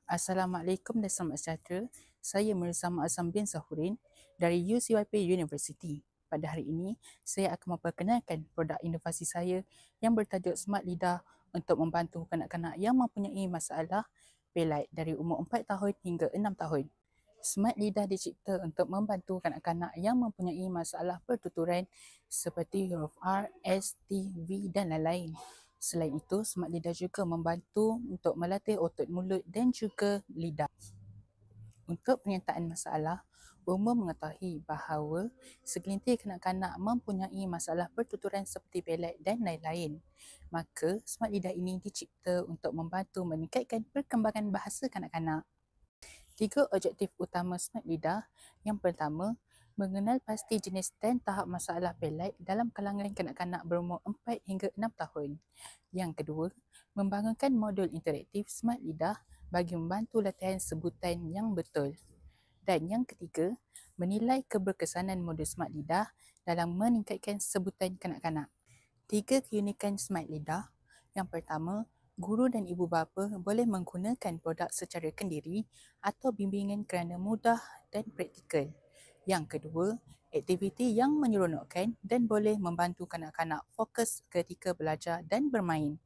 Assalamualaikum dan selamat sejahtera. Saya Mirza Azam bin Zahurin dari UCYP University. Pada hari ini, saya akan memperkenalkan produk inovasi saya yang bertajuk Smart Lidah untuk membantu kanak-kanak yang mempunyai masalah pelat dari umur 4 tahun hingga 6 tahun. Smart Lidah dicipta untuk membantu kanak-kanak yang mempunyai masalah pertuturan seperti huruf R, S, T, V dan lain-lain. Selain itu, Smart Lidah juga membantu untuk melatih otot mulut dan juga lidah. Untuk penyertaan masalah, umum mengetahui bahawa segelintir kanak-kanak mempunyai masalah pertuturan seperti pelat dan lain-lain. Maka, Smart Lidah ini dicipta untuk membantu meningkatkan perkembangan bahasa kanak-kanak. 3 objektif utama Smart Lidah. Yang pertama, mengenal pasti jenis dan tahap masalah pelat dalam kalangan kanak-kanak berumur 4 hingga 6 tahun. Yang kedua, membangunkan modul interaktif Smart Lidah bagi membantu latihan sebutan yang betul. Dan yang ketiga, menilai keberkesanan modul Smart Lidah dalam meningkatkan sebutan kanak-kanak. 3 keunikan Smart Lidah. Yang pertama, guru dan ibu bapa boleh menggunakan produk secara kendiri atau bimbingan kerana mudah dan praktikal. Yang kedua, aktiviti yang menyeronokkan dan boleh membantu kanak-kanak fokus ketika belajar dan bermain.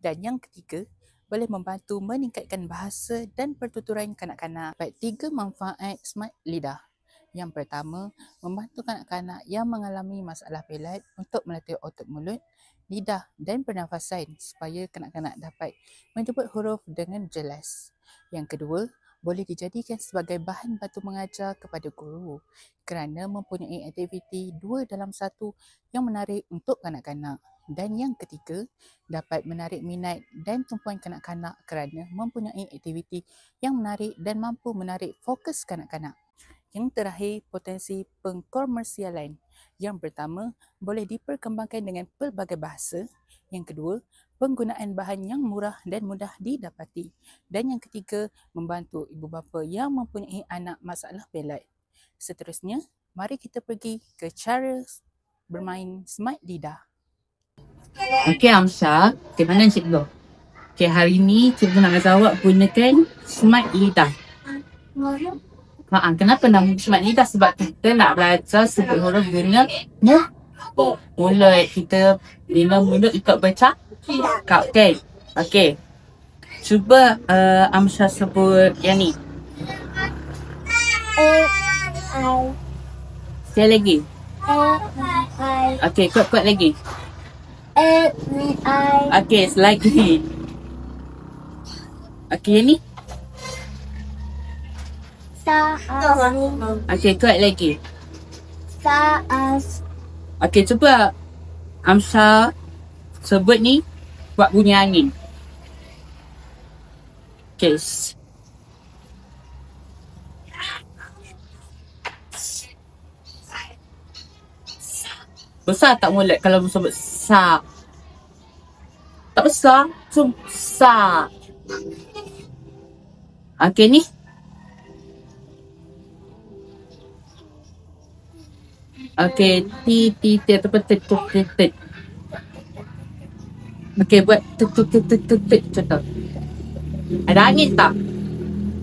Dan yang ketiga, boleh membantu meningkatkan bahasa dan pertuturan kanak-kanak. 3 manfaat Smart Lidah. Yang pertama, membantu kanak-kanak yang mengalami masalah pelat untuk melatih otot mulut, lidah dan pernafasan supaya kanak-kanak dapat menyebut huruf dengan jelas. Yang kedua, boleh dijadikan sebagai bahan bantu mengajar kepada guru kerana mempunyai aktiviti 2 dalam 1 yang menarik untuk kanak-kanak. Dan yang ketiga, dapat menarik minat dan tumpuan kanak-kanak kerana mempunyai aktiviti yang menarik dan mampu menarik fokus kanak-kanak. Yang terakhir, potensi pengkomersialan. Yang pertama, boleh diperkembangkan dengan pelbagai bahasa. Yang kedua, penggunaan bahan yang murah dan mudah didapati. Dan yang ketiga, membantu ibu bapa yang mempunyai anak masalah pelat. Seterusnya, mari kita pergi ke cara bermain Smart Lidah. Okey Amsha, okey mana cikgu? Okey, hari ni cikgu nak ajar awak gunakan Smart Lidah. Kenapa nama Smart Lidah? Sebab kita nak belajar sebut huruf guna mulut. Kita guna mulut untuk bercakap, kan? Okey. Cuba Amsha sebut yang ni. Sekali lagi. Okey, kuat-kuat lagi. Okey, selagi. Okey, yang ni. Okey, kuat lagi. Okey, cuba Amsha sebut ni buat bunyi angin. Okey. Besar tak mulut kalau sebut sa? Tak besar, cuma sa. Okey ni. Okey, ti ataupun tet. Okey, buat tet contoh. Ada angin tak?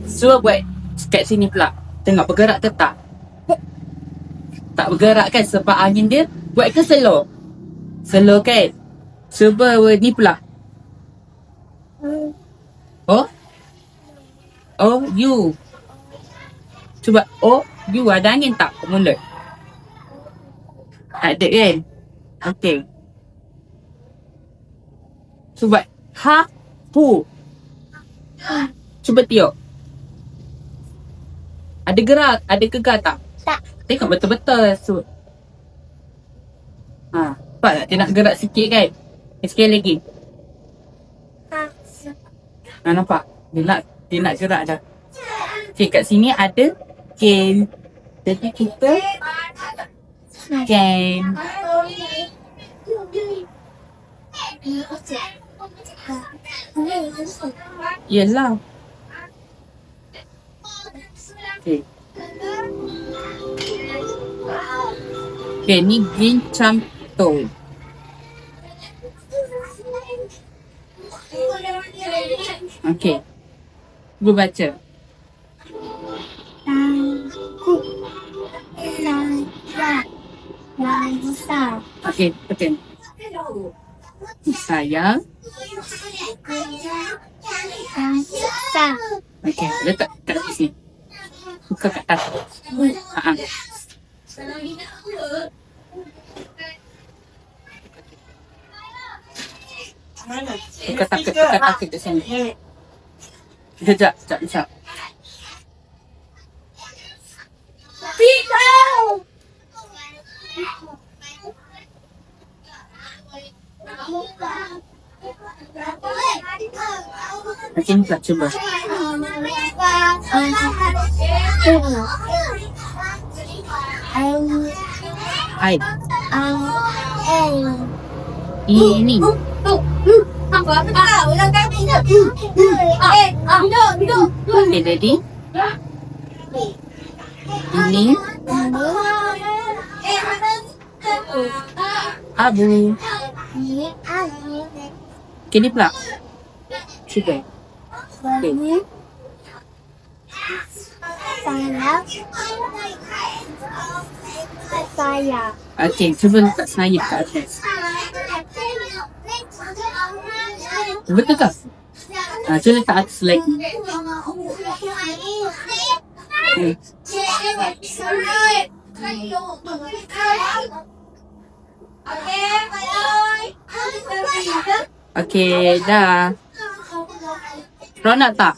Cuba buat kat sini pula. Tengok bergerak ke tak? Tak bergerak kan sebab angin dia. Buat ke slow? Slow kan? Cuba ni pula. You. Cuba you ada angin tak mulut? Ada kan? Okey. Cuba pu. Cuba tiup. Ada gerak, ada gegar tak? Tak. Tengok betul-betul. Nampak tak? Dia nak gerak sikit kan? Sekali lagi. Nampak? Dia nak gerak dah. Okay, kat sini ada can. Jadi kita can. Yelah. Okay. Okay, ni green canto. Okay. Guru baca. Aku saya besar. Okey, betul. Saya. Besar. Okey, letak kat sini. Buka kat atas. Ha. Buka takut kat sini. Sekejap. Okey, ni pula cuba. Air. Ini. Okey, jadi. Ini. Abu. Okey, ni pula. Cuba. Okey. Saya. Okey, cuba letak sayap kat atas. Betul tak? Cuba letak atas lagi. Okey, dah. Ronak tak?